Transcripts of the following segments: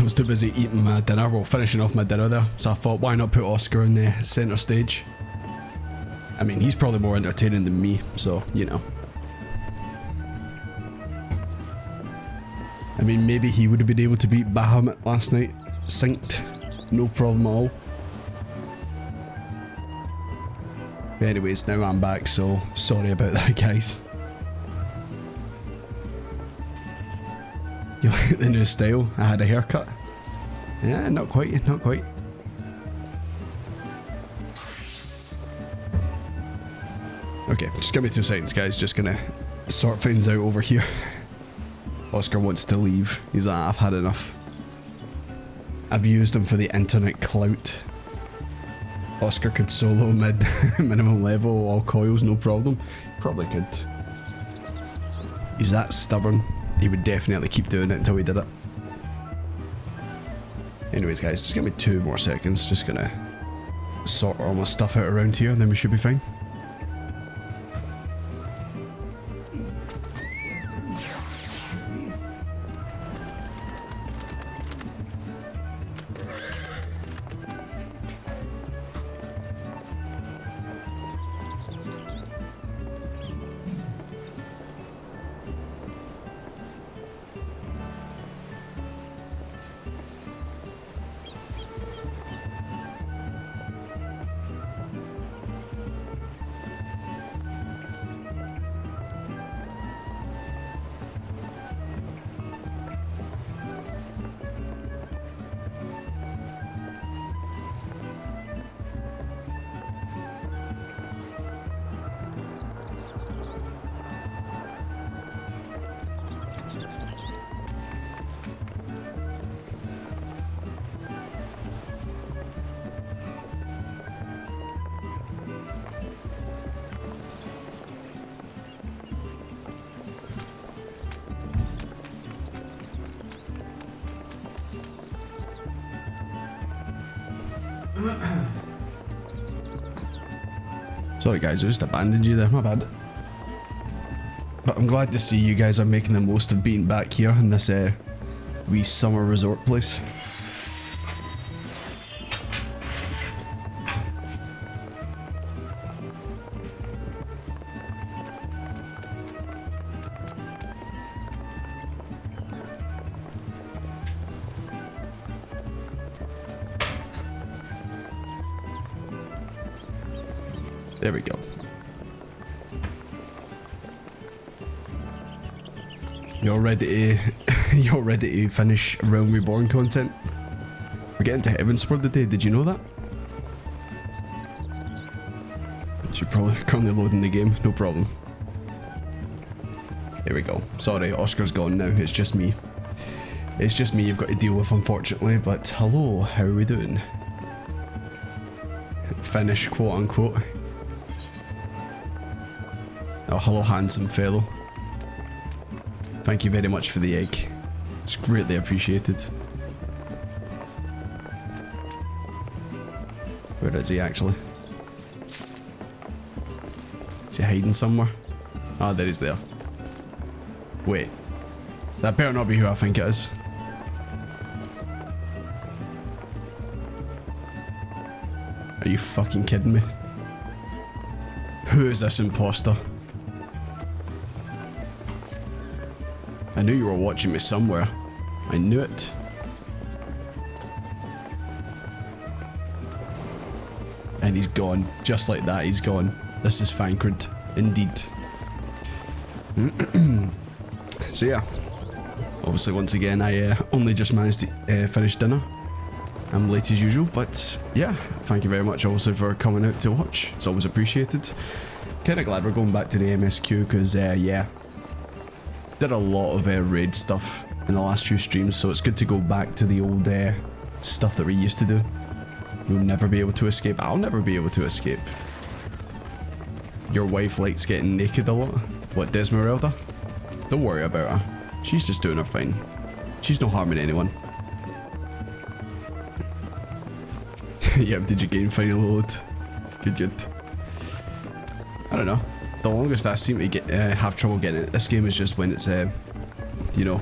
was too busy eating my dinner, well, finishing off my dinner there, so I thought, why not put Oscar in the centre stage? I mean, he's probably more entertaining than me, so, you know. I mean, maybe he would have been able to beat Bahamut last night, synced, no problem at all. But anyways, now I'm back, so sorry about that, guys. You like the new style? I had a haircut. Yeah, not quite, not quite. Okay, just give me 2 seconds, guys. Just gonna sort things out over here. Oscar wants to leave. He's like, I've had enough. I've used him for the internet clout. Oscar could solo mid minimum level, all coils, no problem. Probably could. He's that stubborn. He would definitely keep doing it until he did it. Anyways, guys, just give me 2 more seconds. Just gonna sort all my stuff out around here and then we should be fine. Sorry guys, I just abandoned you there, my bad. But I'm glad to see you guys are making the most of being back here in this wee summer resort place. There we go. You're ready to finish Realm Reborn content? We're getting to Heavensward today, did you know that? You're probably currently loading the game, no problem. There we go. Sorry, Oscar's gone now, it's just me. It's just me you've got to deal with, unfortunately, but hello, how are we doing? Finish, quote unquote. Oh, hello, handsome fellow. Thank you very much for the egg. It's greatly appreciated. Where is he actually? Is he hiding somewhere? Ah, there he's there. Wait. That better not be who I think it is. Are you fucking kidding me? Who is this imposter? I knew you were watching me somewhere. I knew it. And he's gone. Just like that, he's gone. This is Fankred. Indeed. So yeah. Obviously, once again, I only just managed to finish dinner. I'm late as usual, but yeah. Thank you very much also for coming out to watch. It's always appreciated. Kinda glad we're going back to the MSQ because, yeah. Did a lot of raid stuff in the last few streams, so it's good to go back to the old stuff that we used to do. You'll never be able to escape. I'll never be able to escape. Your wife likes getting naked a lot. What, Desmeralda? Don't worry about her. She's just doing her thing. She's no harming anyone. Yep, did you gain final load? Good, good. I don't know. The longest I seem to get have trouble getting it this game is just when it's you know,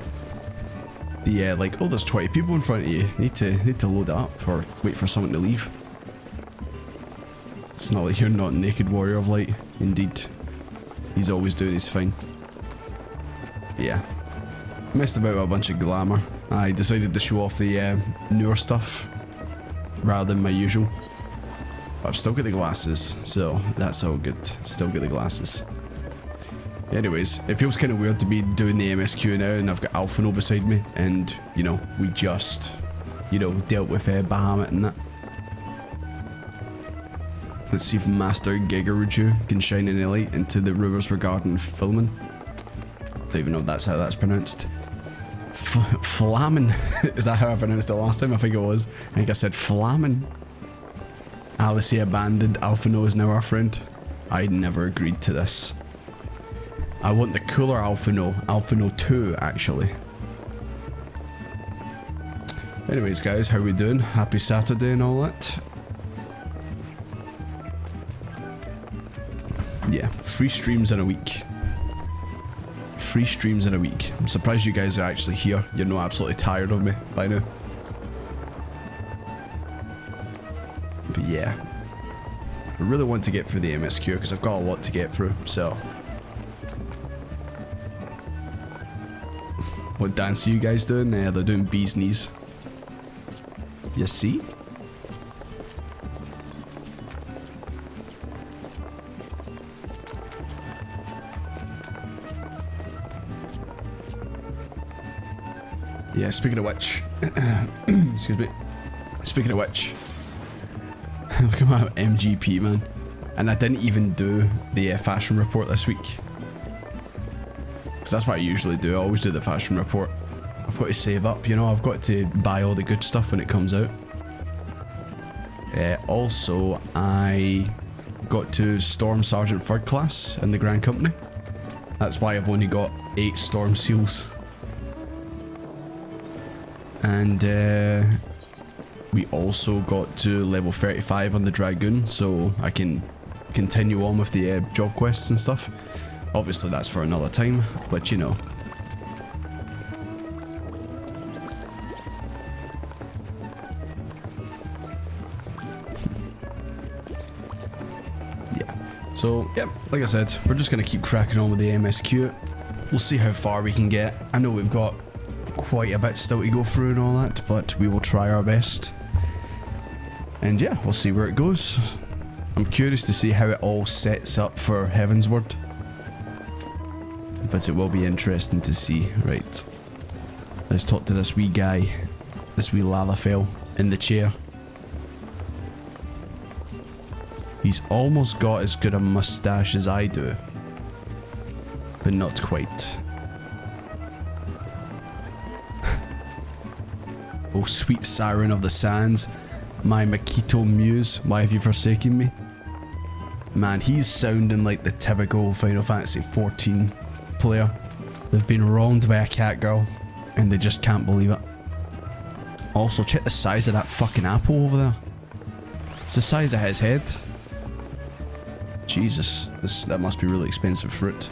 the like, oh, there's 20 people in front of you. Need to load it up or wait for someone to leave. It's not like you're not Naked Warrior of Light. Indeed, he's always doing his thing. But yeah, messed about with a bunch of glamour. I decided to show off the newer stuff rather than my usual. But I've still got the glasses, so that's all good. Still got the glasses. Anyways, it feels kind of weird to be doing the MSQ now, and I've got Alphino beside me, and, you know, we just, you know, dealt with Bahamut and that. Let's see if Master Gigaruju can shine any light into the rumours regarding filming. Don't even know if that's how that's pronounced. Flamin. Is that how I pronounced it last time? I think it was. I think I said Flamin. Alice abandoned. Alphino is now our friend. I never agreed to this. I want the cooler Alphino. Alphino 2, actually. Anyways, guys, how we doing? Happy Saturday and all that. Yeah, 3 streams in a week. 3 streams in a week. I'm surprised you guys are actually here. You're not absolutely tired of me by now. But yeah, I really want to get through the MSQ because I've got a lot to get through, so. What dance are you guys doing? They're doing bee's knees. You see? Yeah, speaking of which, excuse me. Speaking of which, look at my MGP, man. And I didn't even do the fashion report this week. Because that's what I usually do. I always do the fashion report. I've got to save up, you know. I've got to buy all the good stuff when it comes out. Also, I got to Storm Sergeant 3rd class in the Grand Company. That's why I've only got 8 Storm Seals. And we also got to level 35 on the Dragoon, so I can continue on with the job quests and stuff. Obviously that's for another time, but you know. Yeah, so yeah, like I said, we're just going to keep cracking on with the MSQ. We'll see how far we can get. I know we've got quite a bit still to go through and all that, but we will try our best. And yeah, we'll see where it goes. I'm curious to see how it all sets up for Heavensward. But it will be interesting to see. Right. Let's talk to this wee guy. This wee Lalafell in the chair. He's almost got as good a mustache as I do. But not quite. Oh, sweet siren of the sands. My Makito muse, why have you forsaken me? Man, he's sounding like the typical Final Fantasy XIV player. They've been wronged by a cat girl, and they just can't believe it. Also, check the size of that fucking apple over there. It's the size of his head. Jesus, that must be really expensive fruit.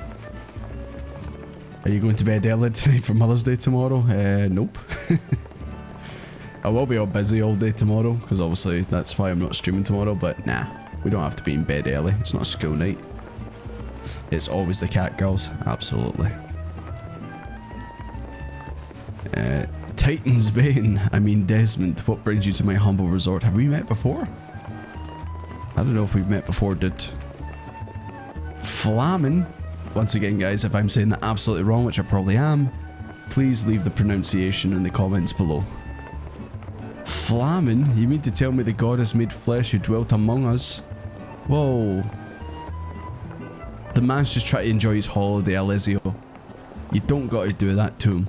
Are you going to bed early tonight for Mother's Day tomorrow? Nope. I will be all busy all day tomorrow, because obviously that's why I'm not streaming tomorrow, but nah, we don't have to be in bed early. It's not a school night. It's always the cat girls, absolutely. Titan's Bane, I mean Desmond, what brings you to my humble resort? Have we met before? I don't know if we've met before, dude. Flamin', once again guys, if I'm saying that absolutely wrong, which I probably am, please leave the pronunciation in the comments below. Flamin'? You mean to tell me the goddess made flesh who dwelt among us? Whoa. The man's just trying to enjoy his holiday, Alessio. You don't gotta do that to him.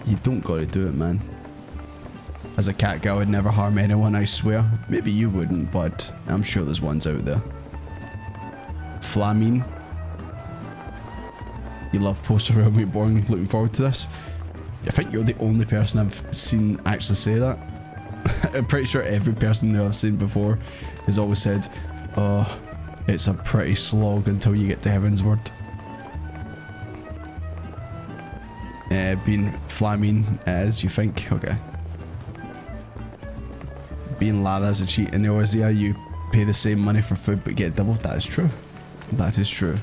You don't gotta do it, man. As a cat girl, I would never harm anyone, I swear. Maybe you wouldn't, but I'm sure there's ones out there. Flamine. You love Poster Realm Reborn, looking forward to this. I think you're the only person I've seen actually say that. I'm pretty sure every person who I've seen before has always said, oh, it's a pretty slog until you get to Heavensward. Being Flamine as you think. Okay. Being Lada is a cheat. In Eorzea, you pay the same money for food but get double. That is true. That is true.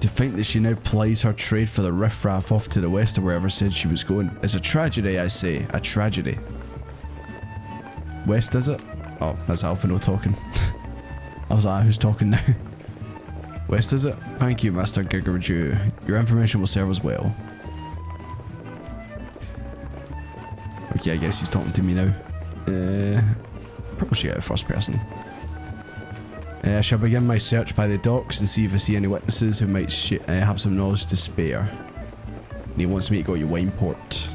To think that she now plies her trade for the riffraff off to the west or wherever said she was going is a tragedy, I say. A tragedy. West, is it? Oh, that's Alphino talking. I was like, who's talking now? West, is it? Thank you, Master Gigaraju. Your information will serve us well. Okay, I guess he's talking to me now. Probably should get a first person. I shall begin my search by the docks and see if I see any witnesses who might have some knowledge to spare. And he wants me to go to Wineport.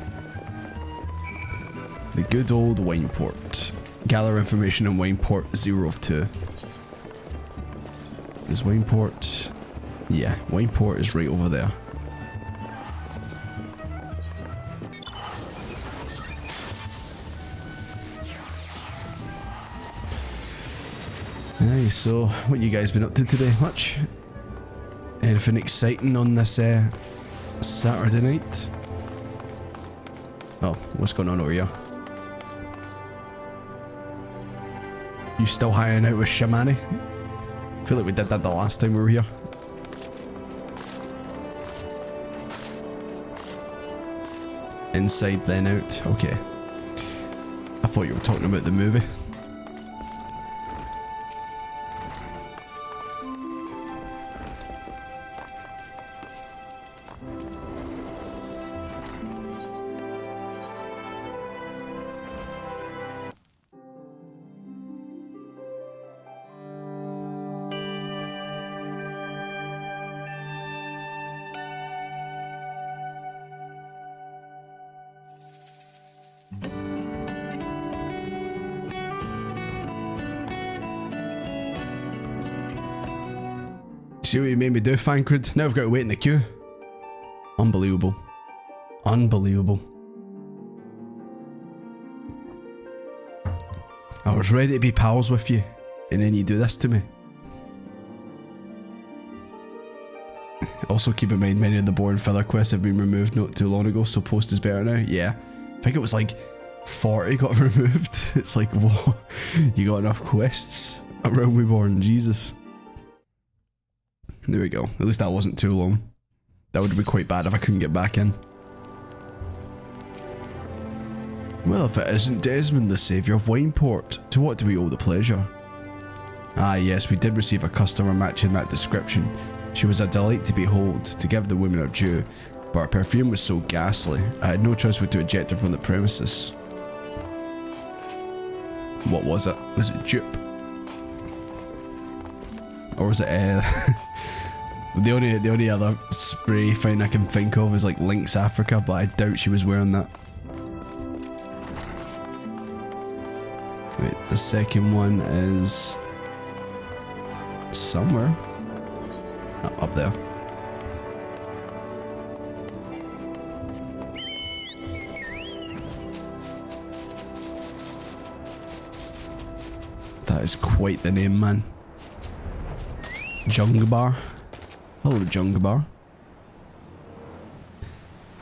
The good old Wineport. Gather information on Wineport 0 of 2. Is Wineport? Yeah, Wineport is right over there. Hey, so what you guys been up to today? Much? Anything exciting on this Saturday night? Oh, what's going on over here? You still hanging out with Shamani? I feel like we did that the last time we were here. Inside then out. Okay. I thought you were talking about the movie. See what you made me do, Fancred? Now I've got to wait in the queue. Unbelievable. Unbelievable. I was ready to be pals with you, and then you do this to me. Also keep in mind many of the boring filler quests have been removed not too long ago, so post is better now. Yeah. I think it was like 40 got removed. It's like, what? You got enough quests around Reborn, Jesus. There we go. At least that wasn't too long. That would be quite bad if I couldn't get back in. Well, if it isn't Desmond, the saviour of Wineport, to what do we owe the pleasure? Ah yes, we did receive a customer matching that description. She was a delight to behold, to give the woman her due, but her perfume was so ghastly, I had no choice but to eject her from the premises. What was it? Was it dupe? Or was it the only other spray thing I can think of is like Lynx Africa, but I doubt she was wearing that. Wait, the second one is somewhere up there. That is quite the name, man. Jungbar. Hello, Jungbar.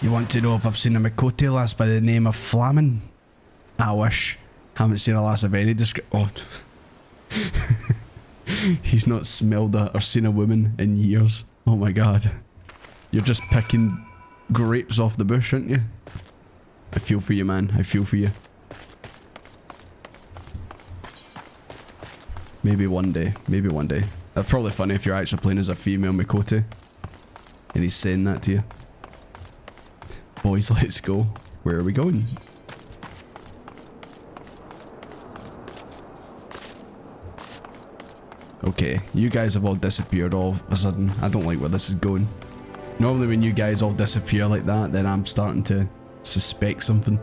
You want to know if I've seen a Mikote lass by the name of Flamin? I wish. Haven't seen a lass of any description. Oh. He's not smelled or seen a woman in years. Oh my god. You're just picking grapes off the bush, aren't you? I feel for you, man. I feel for you. Maybe one day. Maybe one day. That's probably funny if you're actually playing as a female Mikote. And he's saying that to you. Boys, let's go. Where are we going? Okay, you guys have all disappeared all of a sudden. I don't like where this is going. Normally when you guys all disappear like that, then I'm starting to suspect something.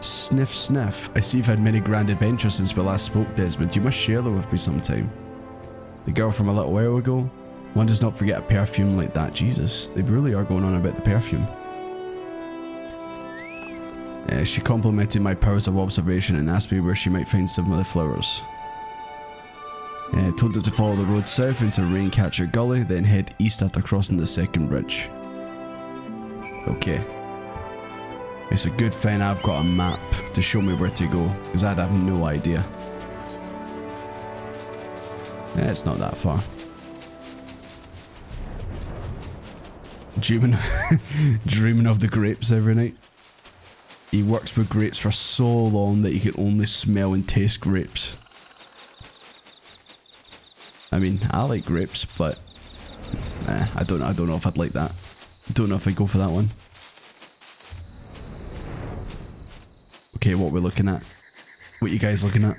Sniff, sniff. I see you've had many grand adventures since we last spoke, Desmond. You must share them with me sometime. The girl from a little while ago? One does not forget a perfume like that. Jesus, they really are going on about the perfume. She complimented my powers of observation and asked me where she might find some of the flowers. Told it to follow the road south into Raincatcher Gully, then head east after crossing the second bridge. Okay. It's a good thing I've got a map to show me where to go, because I'd have no idea. It's not that far. Dreaming of the grapes every night. He works with grapes for so long that he can only smell and taste grapes. I mean, I like grapes, but I don't know if I'd like that. Don't know if I'd go for that one. Okay, what we're looking at? What you guys looking at?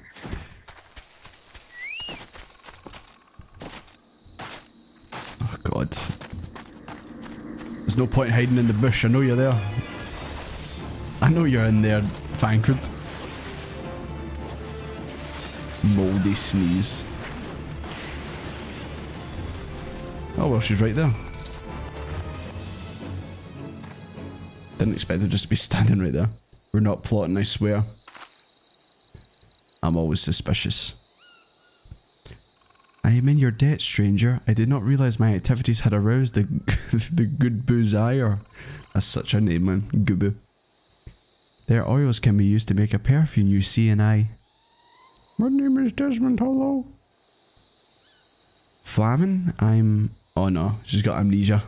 Oh god. There's no point hiding in the bush. I know you're there. I know you're in there, Fancred. Moldy sneeze. Oh well, she's right there. Didn't expect her just to be standing right there. We're not plotting, I swear. I'm always suspicious. I am in your debt, stranger. I did not realize my activities had aroused the the good desire. That's such a name, man. Gubu. Their oils can be used to make a perfume, you see, and I... My name is Desmond, hello. Flamin? I'm... Oh no, she's got amnesia.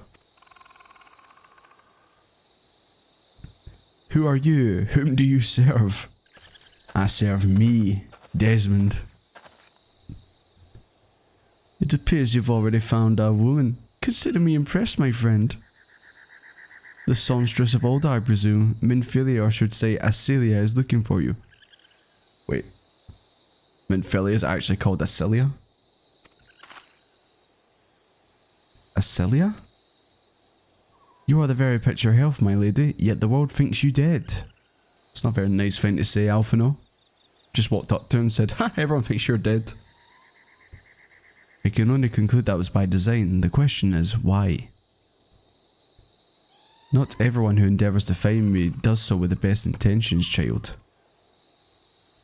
Who are you? Whom do you serve? I serve me, Desmond. It appears you've already found a woman. Consider me impressed, my friend. The songstress of old, I presume. Minfilia, or should say Acelia, is looking for you. Wait. Minfilia is actually called Acelia? Acelia? You are the very picture of health, my lady, yet the world thinks you dead. It's not a very nice thing to say, Alphino. Just walked up to her and said, ha, everyone thinks you're dead. I can only conclude that was by design. The question is, why? Not everyone who endeavours to find me does so with the best intentions, child.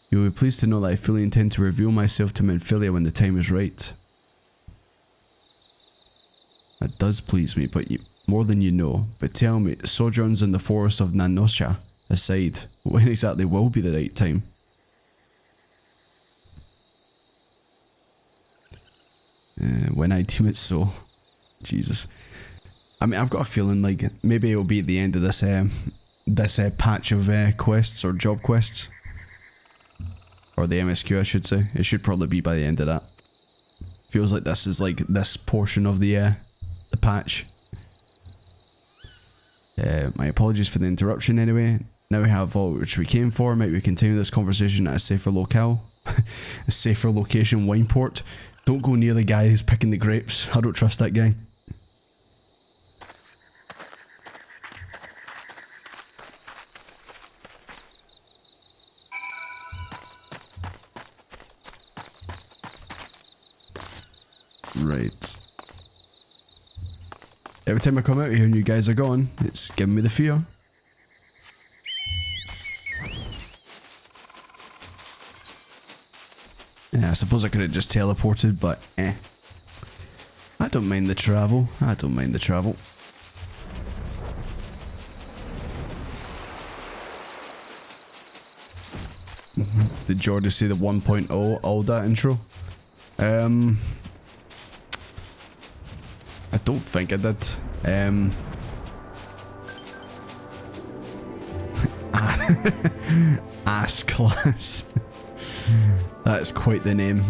You will be pleased to know that I fully intend to reveal myself to Minfilia when the time is right. That does please me, but more than you know. But tell me, sojourns in the forest of Nanosha aside, when exactly will be the right time? When I deem it so. Jesus. I mean, I've got a feeling like maybe it'll be at the end of this patch of quests or job quests. Or the MSQ, I should say. It should probably be by the end of that. Feels like this is like this portion of the patch. My apologies for the interruption anyway. Now we have all which we came for. Might we continue this conversation at a safer locale? A safer location, Wineport. Don't go near the guy who's picking the grapes. I don't trust that guy. Right. Every time I come out here and you guys are gone, it's giving me the fear. Yeah, I suppose I could have just teleported, but I don't mind the travel. I don't mind the travel. Did Jordy see the 1.0 all that intro? I don't think I did. Ass class. That's quite the name.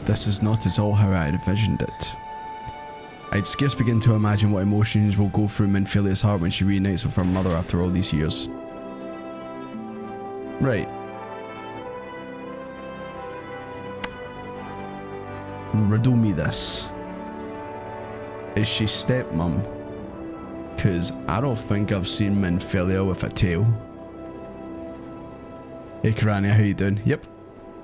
This is not at all how I had envisioned it. I'd scarce begin to imagine what emotions will go through Minfilia's heart when she reunites with her mother after all these years. Right. Riddle me this. Is she stepmom? Cause I don't think I've seen Minfilia with a tail. Hey Karania, how you doing? Yep.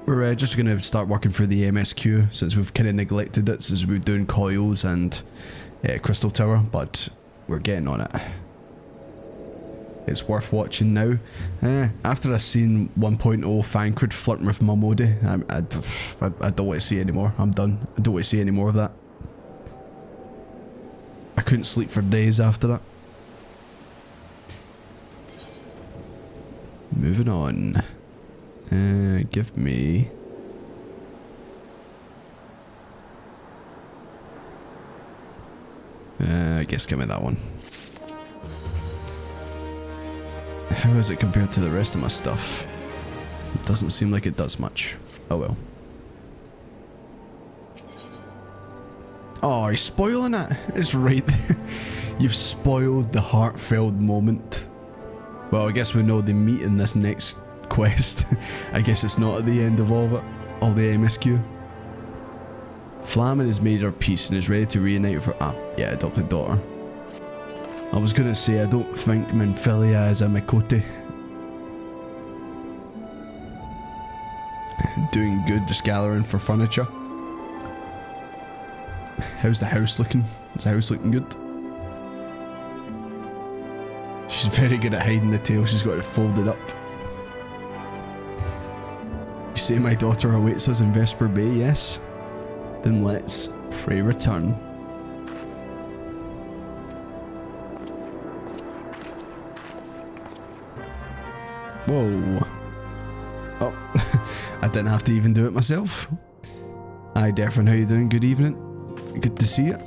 we're just going to start working through the MSQ since we've kind of neglected it since we were doing coils and Crystal Tower, but we're getting on it. It's worth watching now. After I seen 1.0 Thancred flirting with Mumody, I don't want to see anymore. I'm done. I don't want to see any more of that. I couldn't sleep for days after that. Moving on. Give me... I guess give me that one. How is it compared to the rest of my stuff? It doesn't seem like it does much. Oh well. Oh, he's spoiling it. It's right there. You've spoiled the heartfelt moment. Well, I guess we know they meet in this next quest. I guess it's not at the end of all of it. All the MSQ. Flamin has made her peace and is ready to reunite with her adopted daughter. I was gonna say, I don't think Minfilia is a Mikote. Doing good, just gathering for furniture. How's the house looking? Is the house looking good? She's very good at hiding the tail, she's got it folded up. You say my daughter awaits us in Vesper Bay, yes? Then let's pray return. Whoa. Oh, I didn't have to even do it myself. Hi Defrin, how you doing? Good evening. Good to see you.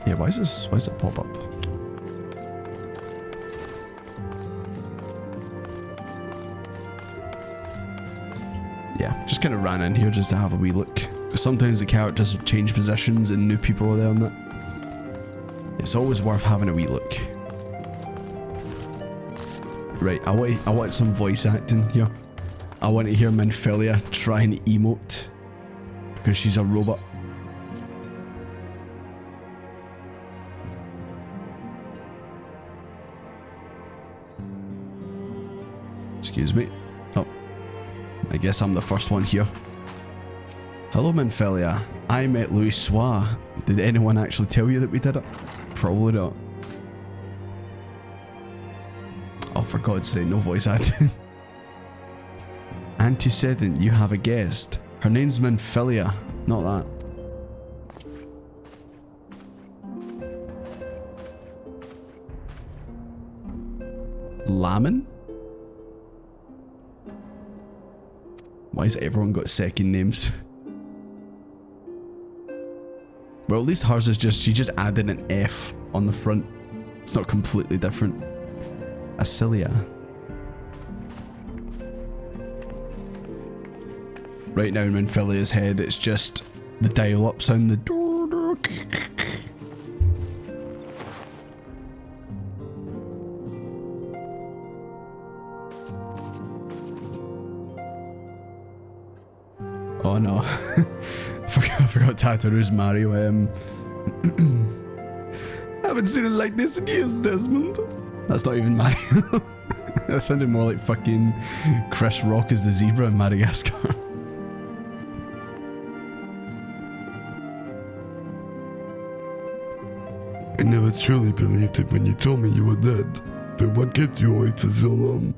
Yeah, why does it pop up? Yeah, just kind of ran in here just to have a wee look. Because sometimes the characters change positions and new people are there and that. It's always worth having a wee look. Right, I want some voice acting here. I want to hear Minfilia try and emote. Because she's a robot. Excuse me. Oh. I guess I'm the first one here. Hello Minfilia. I met Louis Soir. Did anyone actually tell you that we did it? Probably not. Oh, for God's sake, no voice acting. Antecedent, you have a guest. Her name's Minfilia, not that. Lamin? Why has everyone got second names? Well, at least hers is just, she just added an F on the front. It's not completely different. Asilia. Right now in Minfilia's head, it's just the dial-up sound, the door. Oh no. I forgot Tataru's Mario. I haven't seen it like this in years, Desmond. That's not even Mario. That sounded more like fucking Chris Rock as the zebra in Madagascar. I never truly believed it when you told me you were dead. But what kept you away for so long?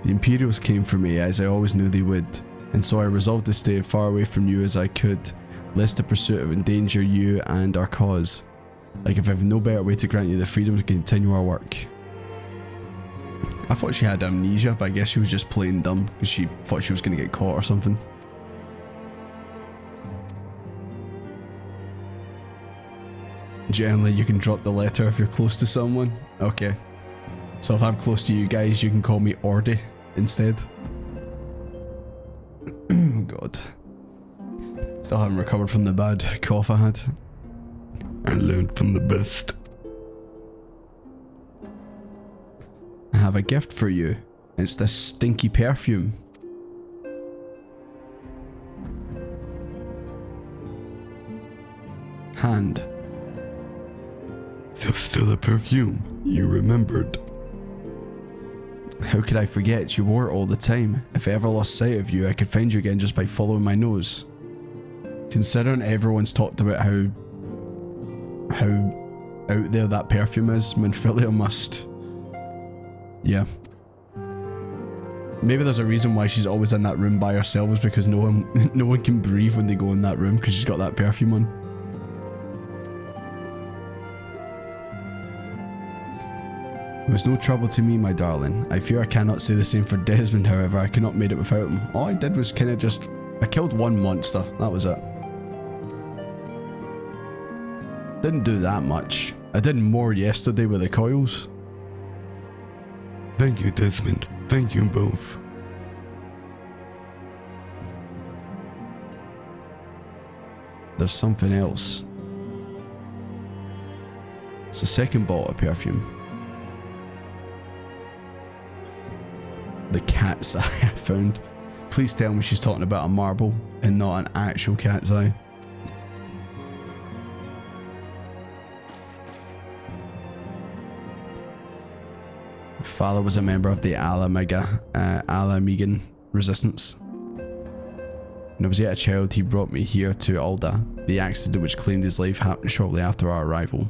The Imperials came for me, as I always knew they would, and so I resolved to stay as far away from you as I could, lest the pursuit of endanger you and our cause. Like if I have no better way to grant you the freedom to continue our work. I thought she had amnesia, but I guess she was just plain dumb, because she thought she was going to get caught or something. Generally, you can drop the letter if you're close to someone. Okay. So if I'm close to you guys, you can call me Jordy instead. God. Still haven't recovered from the bad cough I had. I learned from the best. I have a gift for you. It's this stinky perfume. Hand. So still a perfume. You remembered. How could I forget? You wore it all the time. If I ever lost sight of you, I could find you again just by following my nose. Considering everyone's talked about how out there that perfume is, Minfilia must... Yeah. Maybe there's a reason why she's always in that room by herself, is because no one can breathe when they go in that room because she's got that perfume on. It was no trouble to me, my darling. I fear I cannot say the same for Desmond, however. I could not made it without him. All I did was kind of just... I killed one monster. That was it. Didn't do that much. I did more yesterday with the coils. Thank you, Desmond. Thank you both. There's something else. It's the second bottle of perfume. The cat's eye I found. Please tell me she's talking about a marble and not an actual cat's eye. Father was a member of the Alamegan resistance. When I was yet a child, he brought me here to Alda. The accident which claimed his life happened shortly after our arrival.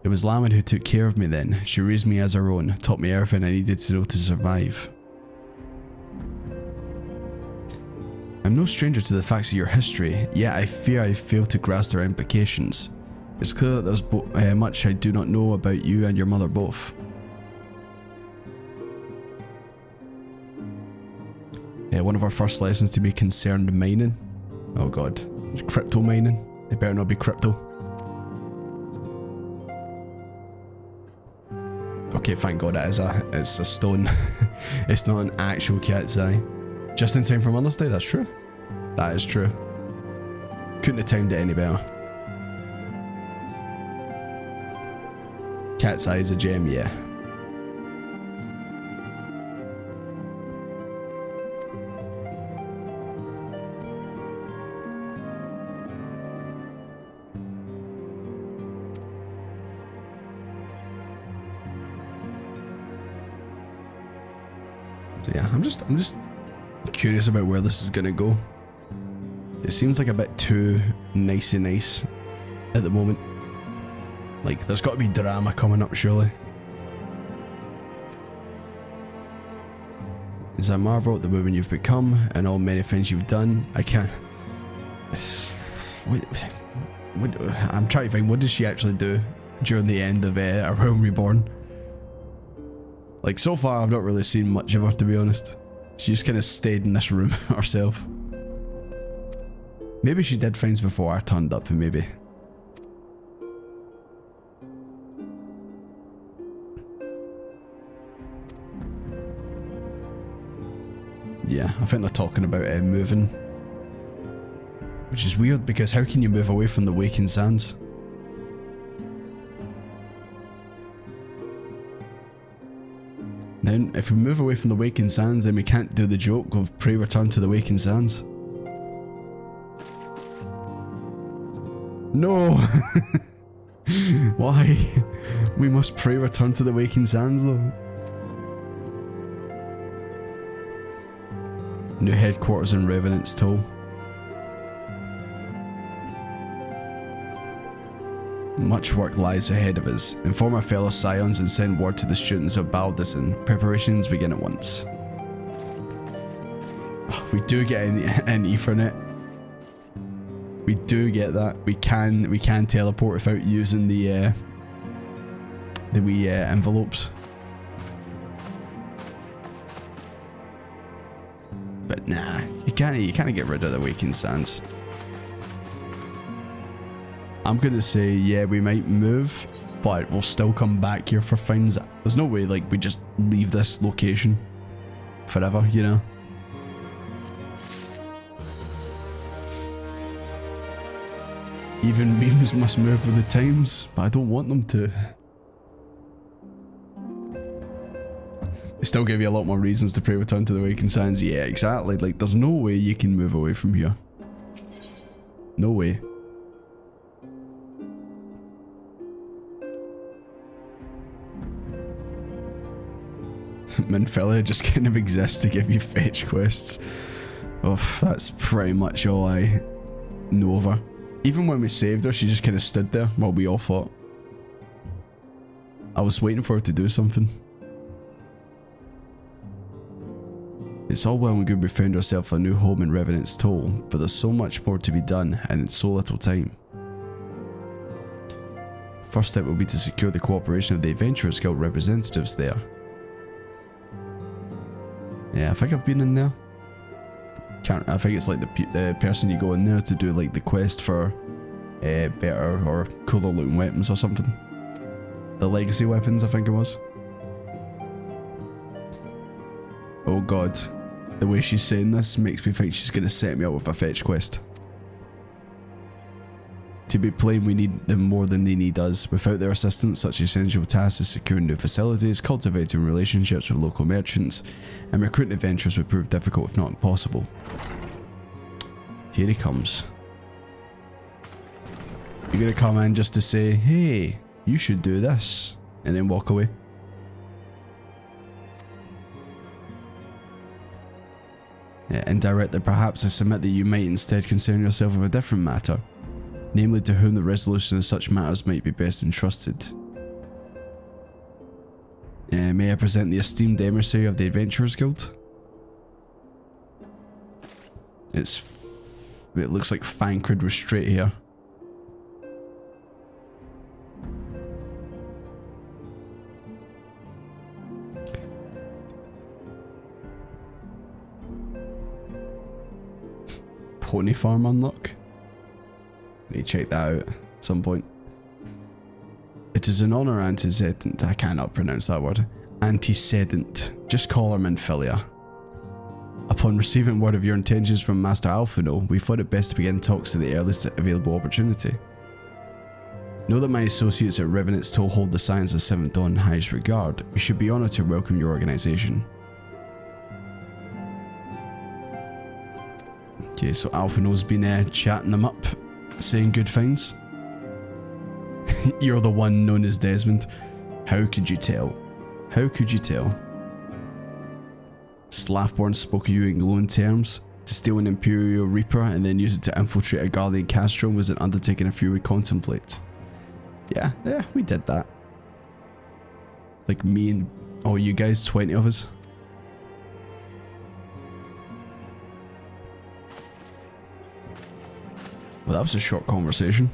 It was Laman who took care of me then. She raised me as her own, taught me everything I needed to know to survive. I'm no stranger to the facts of your history, yet I fear I failed to grasp their implications. It's clear that there's much I do not know about you and your mother both. One of our first lessons to be concerned mining. Oh god. Crypto mining. It better not be crypto. Okay, thank god it's a stone. It's not an actual cat's eye. Just in time for Mother's Day, that's true. That is true. Couldn't have timed it any better. Cat's eye is a gem, yeah. Yeah, I'm just curious about where this is gonna go. It seems like a bit too nicey nice at the moment. Like, there's got to be drama coming up, surely. As I marvel at the woman you've become and all many things you've done, I can't... I'm trying to find, what does she actually do during the end of A Realm Reborn? Like, so far I've not really seen much of her, to be honest. She just kind of stayed in this room herself. Maybe she did things before I turned up, and maybe... Yeah, I think they're talking about moving. Which is weird, because how can you move away from the Waking Sands? Then, if we move away from the Waking Sands, then we can't do the joke of pray return to the Waking Sands. No! Why? We must pray return to the Waking Sands though. New headquarters in Revenant's Toll. Much work lies ahead of us. Inform our fellow Scions and send word to the students of Baldisson. Preparations begin at once. Oh, we do get an Ethernet. We do get that. We can teleport without using the wee envelopes. But nah, you can't get rid of the Waking Sands. I'm gonna say, yeah, we might move, but we'll still come back here for things. There's no way, like, we just leave this location forever, you know? Even memes must move with the times, but I don't want them to. They still give you a lot more reasons to pray return to the Waking Sands. Yeah, exactly. Like, there's no way you can move away from here. No way. Minfilia just kind of exists to give you fetch quests. Oh, that's pretty much all I know of her. Even when we saved her, she just kind of stood there while we all fought. I was waiting for her to do something. It's all well and good we found ourselves a new home in Revenant's Toll, but there's so much more to be done and in so little time. First step will be to secure the cooperation of the Adventurers Guild representatives there. Yeah, I think I've been in there. I think it's like the person you go in there to do like the quest for better or cooler looking weapons or something. The legacy weapons, I think it was. Oh god, the way she's saying this makes me think she's gonna set me up with a fetch quest. To be plain, we need them more than they need us. Without their assistance, such essential tasks as securing new facilities, cultivating relationships with local merchants, and recruiting adventurers would prove difficult if not impossible. Here he comes. You're gonna come in just to say, hey, you should do this, and then walk away. Yeah, indirectly, perhaps I submit that you might instead concern yourself with a different matter. Namely, to whom the resolution of such matters might be best entrusted. May I present the esteemed emissary of the Adventurers Guild? It looks like Fancred with straight hair. Pony farm unlock? Need to check that out at some point. It is an honor, antecedent. I cannot pronounce that word. Antecedent. Just call her Minfilia. Upon receiving word of your intentions from Master Alphino, we thought it best to begin talks at the earliest available opportunity. Know that my associates at Revenant's Toll hold the Scions of Seventh Dawn in highest regard. We should be honoured to welcome your organisation. Okay, so Alphino's been chatting them up, saying good things. You're the one known as Desmond. How could you tell? How could you tell? Slathborn spoke of you in glowing terms. To steal an Imperial Reaper and then use it to infiltrate a Garlean Castro was an undertaking a few would contemplate. Yeah, we did that. Like me and all you guys, 20 of us. Well, that was a short conversation.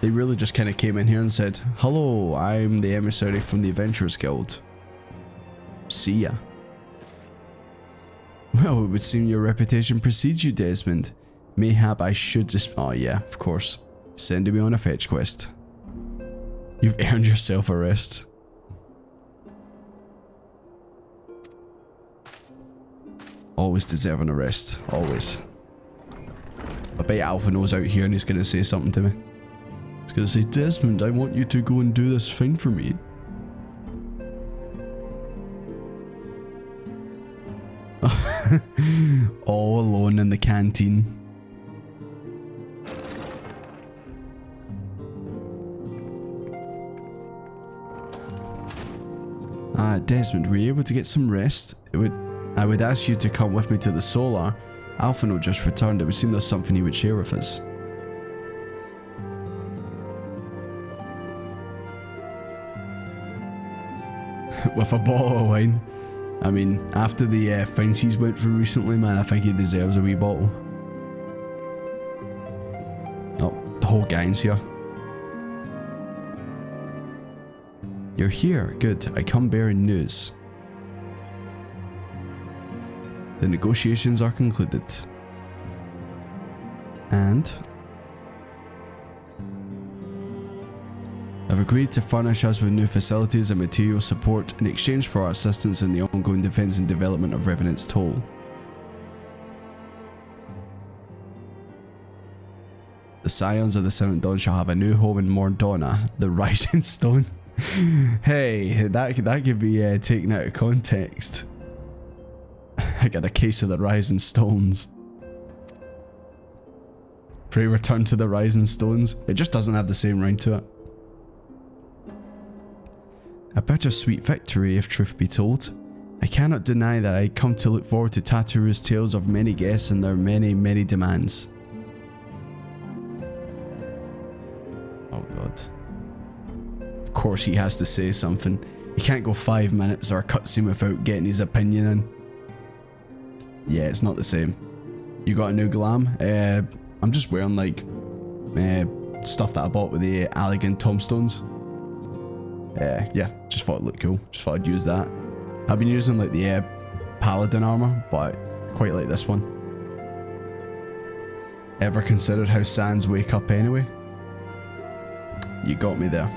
They really just kind of came in here and said, hello, I'm the emissary from the Adventurers Guild. See ya. Well, it would seem your reputation precedes you, Desmond. Mayhap I should just... Oh yeah, of course. Sending me on a fetch quest. You've earned yourself a rest. Always deserving a rest. Always. I bet Alphino's out here and he's going to say something to me. He's going to say, Desmond, I want you to go and do this thing for me. All alone in the canteen. Desmond, were you able to get some rest? I would ask you to come with me to the Solar. Alphino just returned. It would seem there's something he would share with us. With a bottle of wine. I mean, after the things he's went through recently, man, I think he deserves a wee bottle. Oh, the whole gang's here. You're here. Good. I come bearing news. The negotiations are concluded. And I've agreed to furnish us with new facilities and material support in exchange for our assistance in the ongoing defence and development of Revenant's Toll. The Scions of the Seventh Dawn shall have a new home in Mordona, the Rising Stone. Hey, that could be taken out of context. I got a case of the Rising Stones. Pray return to the Rising Stones. It just doesn't have the same ring to it. A bittersweet victory, if truth be told. I cannot deny that I come to look forward to Tataru's tales of many guests and their many, many demands. Oh god. Of course he has to say something. He can't go 5 minutes or a cutscene without getting his opinion in. Yeah, it's not the same. You got a new glam? I'm just wearing like stuff that I bought with the Allegan tombstones. Yeah, just thought it looked cool. Just thought I'd use that. I've been using like the paladin armor, but I quite like this one. Ever considered how sands wake up anyway? You got me there.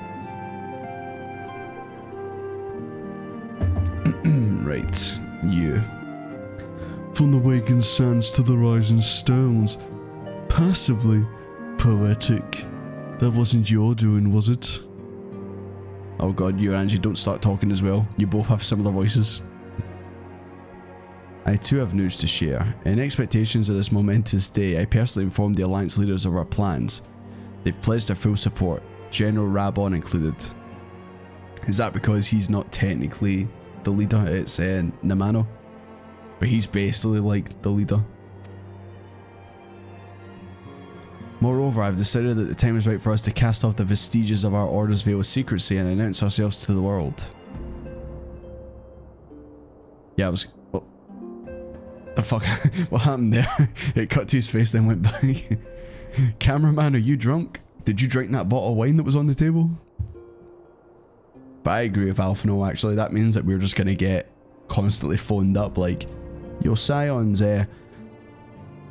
Right, you. From the waking sands to the rising stones. Passively poetic. That wasn't your doing, was it? Oh god, you and Angie, don't start talking as well. You both have similar voices. I too have news to share. In expectations of this momentous day, I personally informed the Alliance leaders of our plans. They've pledged their full support, General Rabon included. Is that because he's not technically the leader? It's Namano. But he's basically like the leader. Moreover, I've decided that the time is right for us to cast off the vestiges of our Order's veil of secrecy and announce ourselves to the world. Yeah, I was... What the fuck? What happened there? It cut to his face then went back. Cameraman, are you drunk? Did you drink that bottle of wine that was on the table? But I agree with Alphino actually. That means that we're just going to get constantly phoned up like, yo, Scion's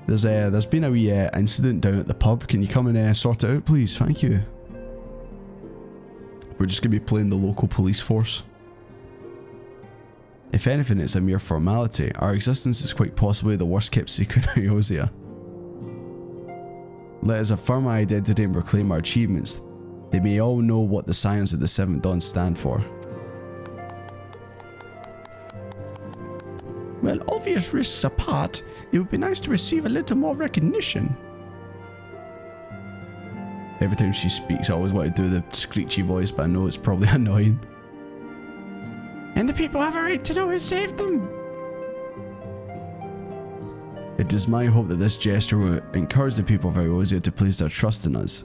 there's been a wee incident down at the pub. Can you come and sort it out, please? Thank you. We're just going to be playing the local police force. If anything, it's a mere formality. Our existence is quite possibly the worst kept secret in Eorzea. Let us affirm our identity and proclaim our achievements. They may all know what the Scions of the Seventh Dawn stand for. Well, obvious risks apart, it would be nice to receive a little more recognition. Every time she speaks, I always want to do the screechy voice, but I know it's probably annoying. And the people have a right to know who saved them. It is my hope that this gesture will encourage the people of Eorzea to place their trust in us.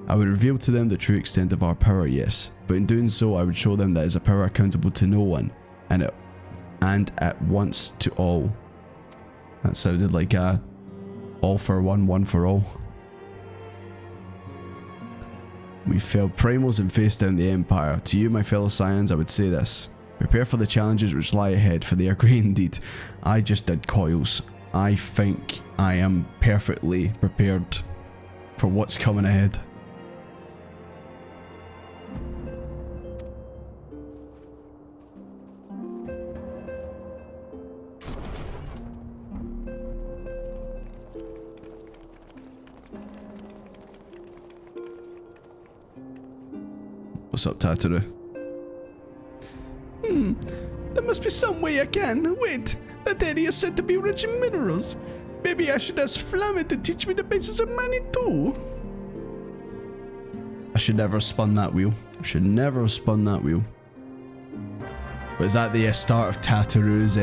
I would reveal to them the true extent of our power, yes, but in doing so I would show them that it is a power accountable to no one, and at once to all. That sounded like a all for one, one for all. We felled primals and faced down the Empire. To you, my fellow Scions, I would say this. Prepare for the challenges which lie ahead, for they are great indeed. I just did coils. I think I am perfectly prepared for what's coming ahead. What's up, Tataru? There must be some way I can. Wait, that area is said to be rich in minerals. Maybe I should ask Flamme to teach me the basics of money too. I should never have spun that wheel. I should never have spun that wheel. Was that the start of Tataru's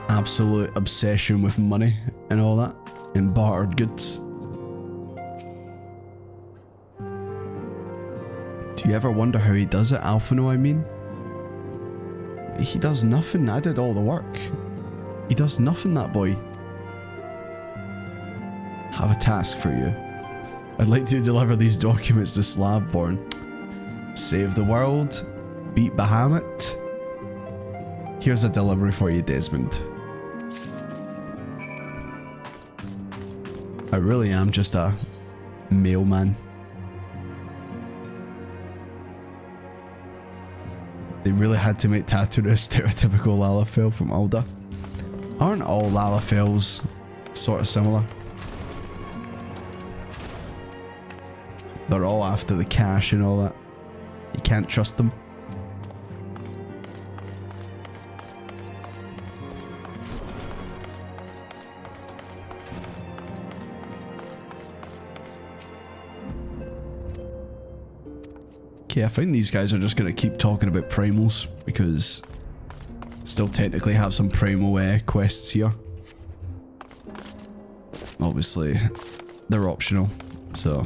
absolute obsession with money and all that? And bartered goods? Do you ever wonder how he does it, Alphino, I mean? He does nothing. I did all the work. He does nothing, that boy. Have a task for you. I'd like to deliver these documents to Slavborn. Save the world. Beat Bahamut. Here's a delivery for you, Desmond. I really am just a mailman. They really had to make Tataru a stereotypical Lalafell from Alda. Aren't all Lalafells sort of similar? They're all after the cash and all that. You can't trust them. Okay, I think these guys are just going to keep talking about primals because still technically have some primal quests here. Obviously, they're optional, so...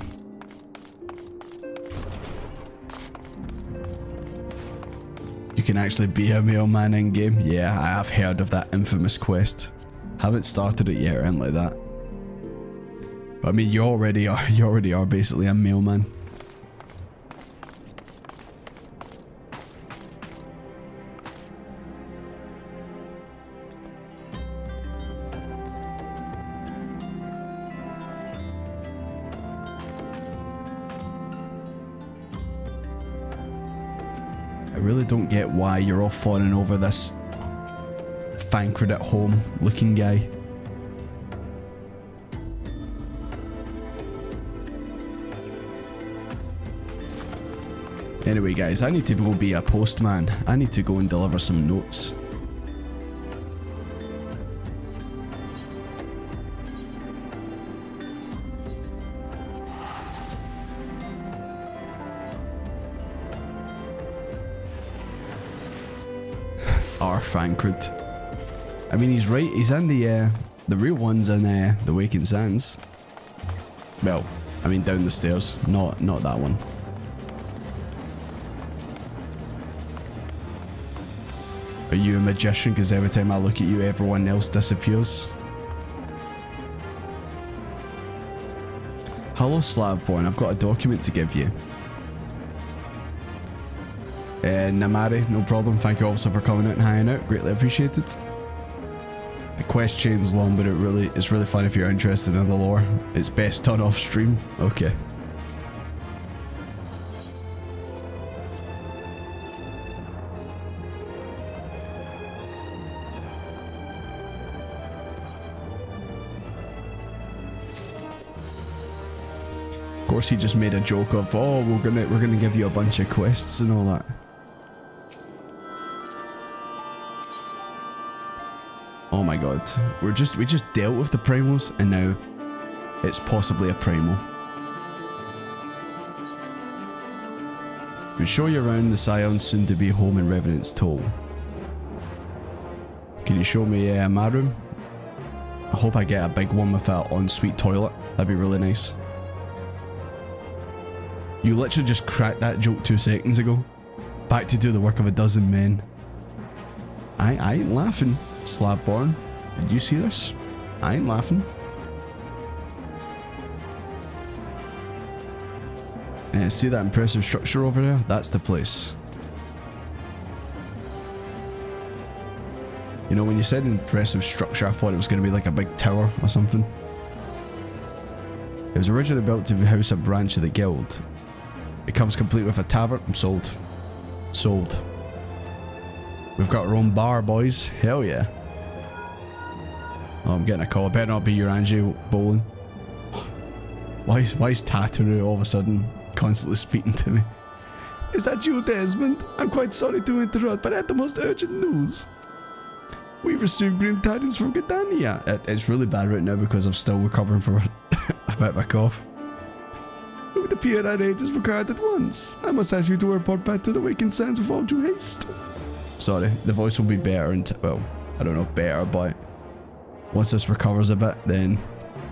You can actually be a mailman in game. Yeah, I have heard of that infamous quest. Haven't started it yet or anything like that. But I mean, you already are basically a mailman. I really don't get why you're all fawning over this Fancred at home looking guy. Anyway guys, I need to go be a postman. I need to go and deliver some notes. Fancred. I mean, he's right. He's in the real one's in the Waking Sands. Well, I mean down the stairs, not that one. Are you a magician? Because every time I look at you, everyone else disappears. Hello, Slavborn. I've got a document to give you. Namari, no problem. Thank you also for coming out and hanging out. Greatly appreciated. The quest chain's long, but it's really fun if you're interested in the lore. It's best done off stream. Okay. Of course, he just made a joke of, oh, we're gonna give you a bunch of quests and all that. Oh my god, we just dealt with the primals and now it's possibly a primal. We'll show you around the Scion soon to be home in Revenant's Toll. Can you show me my room? I hope I get a big one with an ensuite toilet. That'd be really nice. You literally just cracked that joke 2 seconds ago. Back to do the work of a dozen men. I ain't laughing. Slavborn, did you see this? I ain't laughing. See that impressive structure over there? That's the place. You know, when you said impressive structure, I thought it was going to be like a big tower or something. It was originally built to house a branch of the guild. It comes complete with a tavern. I'm sold. Sold. We've got our own bar, boys. Hell yeah. Oh, I'm getting a call. I better not be your Angie bowling. Why is Tataru all of a sudden constantly speaking to me? Is that you, Desmond? I'm quite sorry to interrupt, but I had the most urgent news. We've received grim tidings from Gridania. It's really bad right now because I'm still recovering from a bit of a cough. It would appear our aid is required at once. I must ask you to report back to the Waking Sands with all due haste. Sorry, the voice will be better well, I don't know if better, but once this recovers a bit, then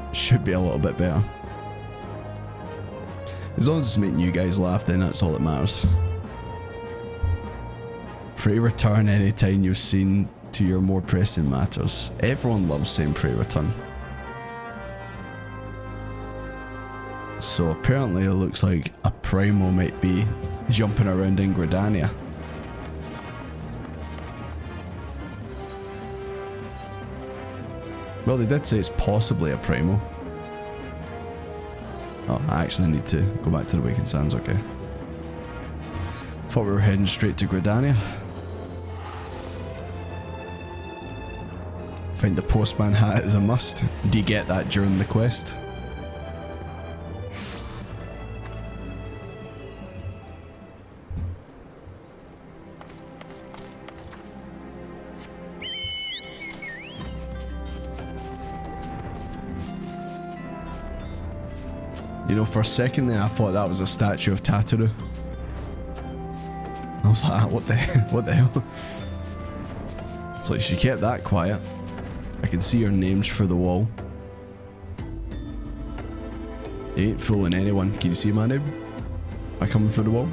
it should be a little bit better. As long as it's making you guys laugh, then that's all that matters. Pray return anytime you've seen to your more pressing matters. Everyone loves saying pray return. So apparently it looks like a primal might be jumping around in Gridania. Well, they did say it's possibly a primal. Oh, I actually need to go back to the Waking Sands, okay. Thought we were heading straight to Gridania. Find the postman hat is a must. Do you get that during the quest? You know, for a second there I thought that was a statue of Tataru. was like, what the hell? It's like she kept that quiet. I can see her names through the wall. You ain't fooling anyone. Can you see my name? Am I coming through the wall?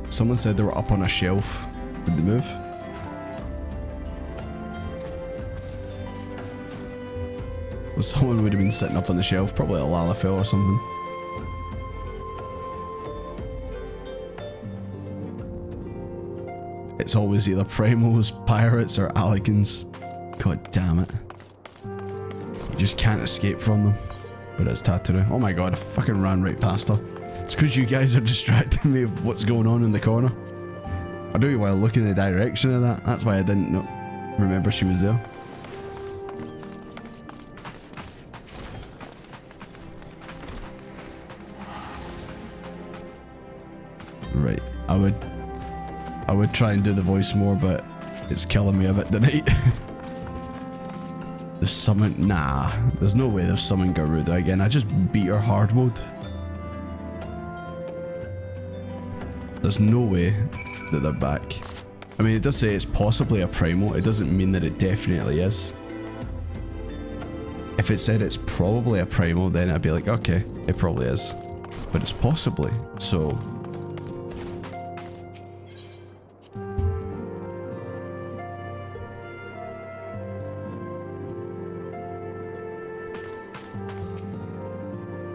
Someone said they were up on a shelf. Did they move? Well, someone would have been sitting up on the shelf, probably a Lalafell or something. It's always either primals, pirates, or Alligans. God damn it. You just can't escape from them. But it's Tataru. Oh my god, I fucking ran right past her. It's because you guys are distracting me of what's going on in the corner. I don't even want to look in the direction of that. That's why I didn't remember she was there. Right, I would try and do the voice more, but it's killing me a bit tonight. The summon, nah, there's no way they've summoned Garuda again. I just beat her hard mode. There's no way that they're back. I mean, it does say it's possibly a primal. It doesn't mean that it definitely is. If it said it's probably a primal, then I'd be like, okay, it probably is. But it's possibly, so...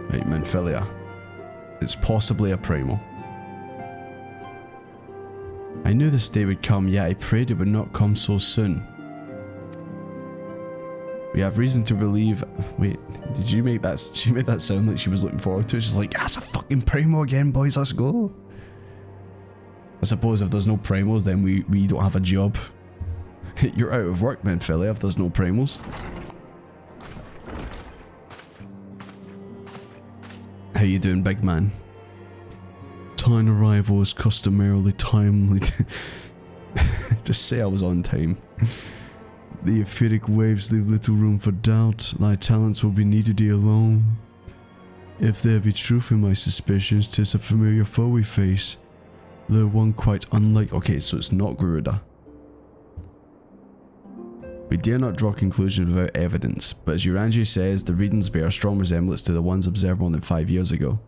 Right, Minfilia. It's possibly a primal. I knew this day would come, yet I prayed it would not come so soon. We have reason to believe... Wait, did you make that... She made that sound like she was looking forward to it. She's like, that's a fucking primal again, boys, let's go. I suppose if there's no primals, then we don't have a job. You're out of work, Minfilia, if there's no primals. How you doing, big man? Time arrival is customarily timely. Just say I was on time. The etheric waves leave little room for doubt. Thy talents will be needed ere long. If there be truth in my suspicions, 'tis a familiar foe we face, though one quite unlike... Okay, so it's not Garuda. We dare not draw conclusions without evidence, but as Uranji says, the readings bear a strong resemblance to the ones observed more than 5 years ago.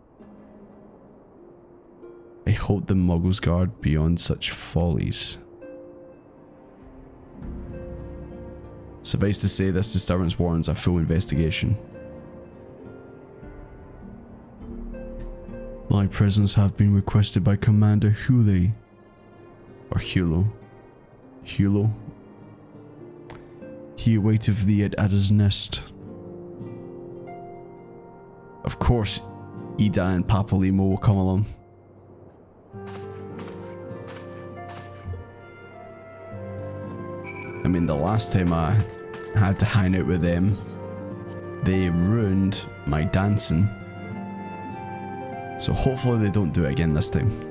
I hope the Muggles guard beyond such follies. Suffice to say, this disturbance warrants a full investigation. Thy presence hath been requested by Commander Hule. Or Hulo. Hulo. He awaiteth thee at Adder's Nest. Of course, Ida and Papalimo will come along. I mean, the last time I had to hang out with them, they ruined my dancing. So hopefully they don't do it again this time.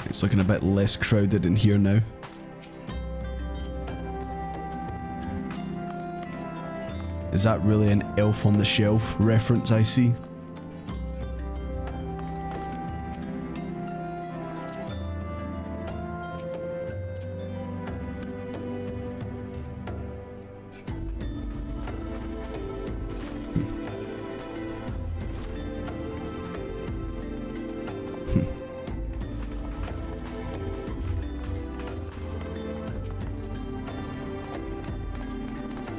It's looking a bit less crowded in here now. Is that really an Elf on the Shelf reference I see?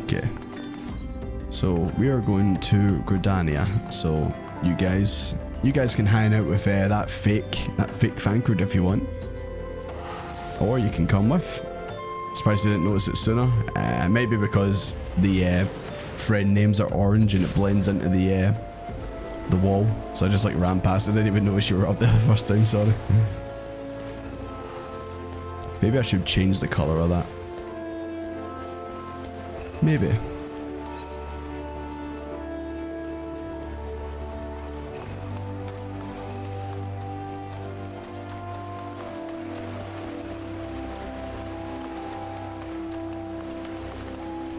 Okay. So we are going to Gridania. So you guys can hang out with that fake Thancred if you want, or you can come with. Surprised I didn't notice it sooner. Maybe because the friend names are orange and it blends into the wall. So I just like ran past it. I didn't even notice you were up there the first time. Sorry. Maybe I should change the color of that. Maybe.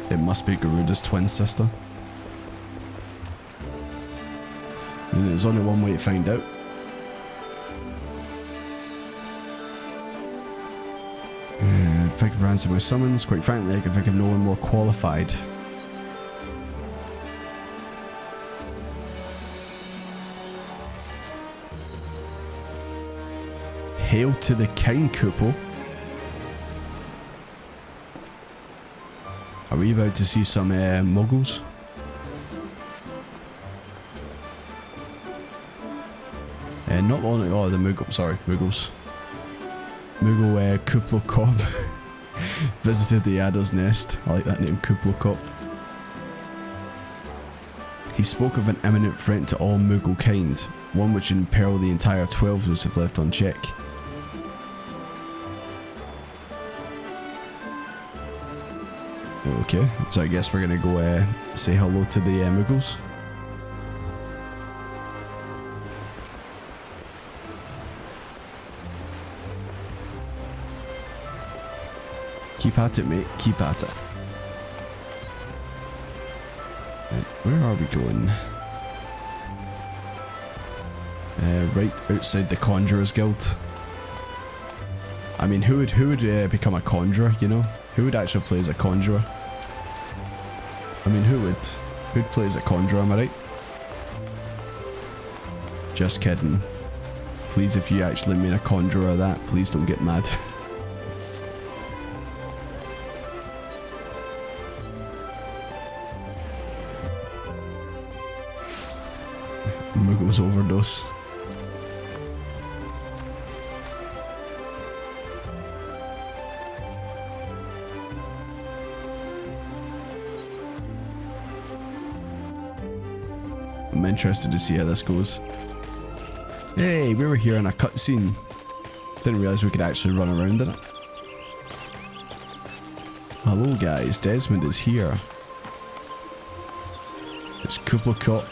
It must be Garuda's twin sister. And there's only one way to find out. Think of answering my summons. Quite frankly, I can think of no one more qualified. Hail to the King, Kupo. Are we about to see some muggles? Not only, oh, the Moogle, sorry, Muggles. Moogle Kuplo Cobb visited the Adder's Nest. I like that name, Kuplo Cobb. He spoke of an imminent threat to all Moogle kind, one which would imperil the entire 12s if left unchecked. Okay, so I guess we're gonna go say hello to the Muggles. Keep at it, mate. Keep at it. Where are we going? Right outside the Conjurer's Guild. I mean, who would become a conjurer? You know, who would actually play as a conjurer? I mean, who'd play as a conjurer? Am I right? Just kidding. Please, if you actually mean a conjurer, that please don't get mad. Muggles overdose. I'm interested to see how this goes. Hey, we were here in a cutscene. Didn't realise we could actually run around in it. Hello guys, Desmond is here. It's Kuplo Cop.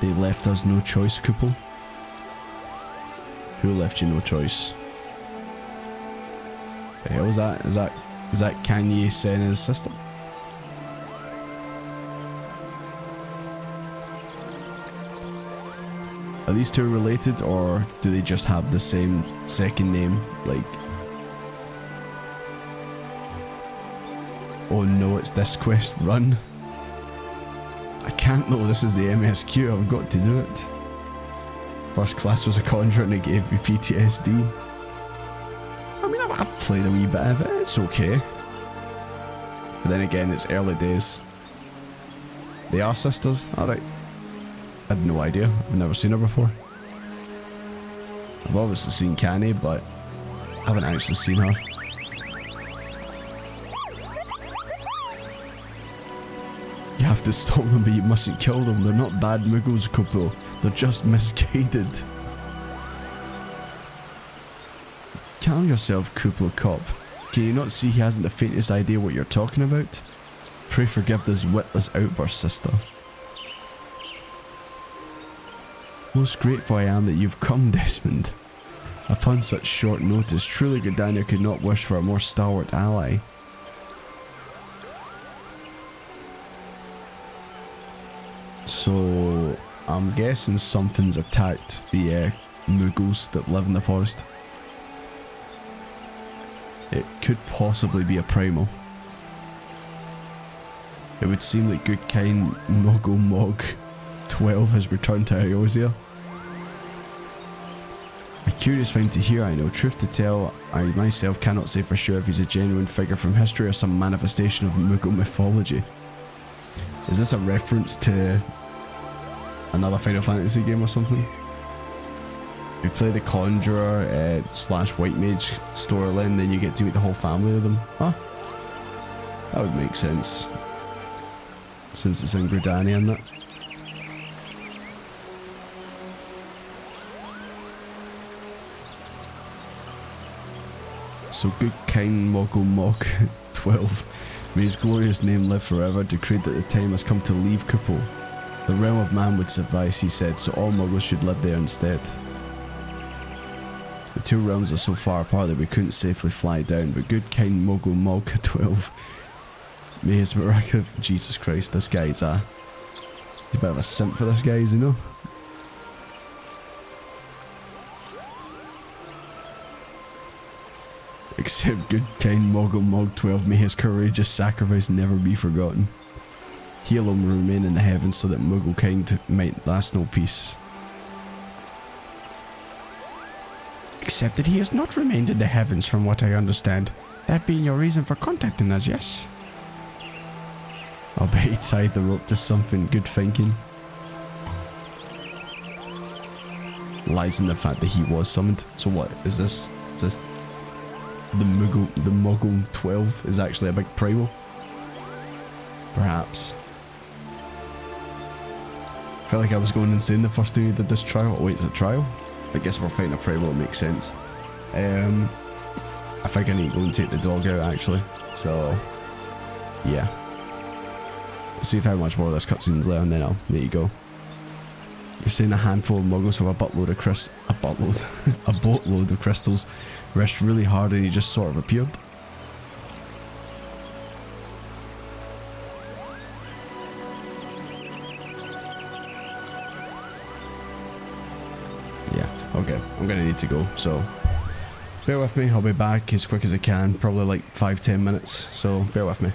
They left us no choice, Kuplo. Who left you no choice? The hell is that? Is that Kanye Sena's sister? Are these two related, or do they just have the same second name? Like, oh no, it's this quest, run. I can't though, this is the MSQ, I've got to do it. First class was a conjurer and it gave me PTSD. I mean, I've played a wee bit of it, it's okay. But then again, it's early days. They are sisters? Alright. I had no idea, I've never seen her before. I've obviously seen Canny, but I haven't actually seen her. You have to stop them, but you mustn't kill them. They're not bad Muggles, Kuplo. They're just misguided. Calm yourself, Kuplo Cop. Can you not see he hasn't the faintest idea what you're talking about? Pray forgive this witless outburst, sister. Most grateful I am that you've come, Desmond. Upon such short notice, truly Gridania could not wish for a more stalwart ally. So, I'm guessing something's attacked the Muggles that live in the forest. It could possibly be a primal. It would seem that good kind Muggle Mog 12 has returned to Eorzea. A curious thing to hear, I know. Truth to tell, I myself cannot say for sure if he's a genuine figure from history or some manifestation of Muggle mythology. Is this a reference to another Final Fantasy game or something? You play the Conjurer slash White Mage storyline, then you get to meet the whole family of them. Huh? That would make sense. Since it's in Gridania and that. So good kind Mogul Mog 12. May his glorious name live forever, decreed that the time has come to leave Kupol. The realm of man would suffice, he said, so all Muggles should live there instead. The two realms are so far apart that we couldn't safely fly down, but good kind Mogul Mog 12. May his miraculous... Jesus Christ, this guy's a... He's a bit of a simp for this guy, is he, no? Except good kind Mogul Mog 12, may his courageous sacrifice never be forgotten. He alone will remain in the heavens so that Muggle kind might last no peace. Except that he has not remained in the heavens from what I understand. That being your reason for contacting us, yes? I'll bet he tied the rope to something good thinking. Lies in the fact that he was summoned. So what is this? Is this the Muggle 12 is actually a big primal? Perhaps. I felt like I was going insane the first time we did this trial. Oh wait, it's a trial? I guess we're fighting a primal, it makes sense. I think I need to go and take the dog out actually. So, yeah. See if how much more of this cutscene's left and then I'll let you go. You're saying a handful of muggles with a boatload of crystals rushed really hard and he just sort of appeared. Yeah, okay, I'm gonna need to go, so bear with me, I'll be back as quick as I can, probably like 5-10 minutes, so bear with me.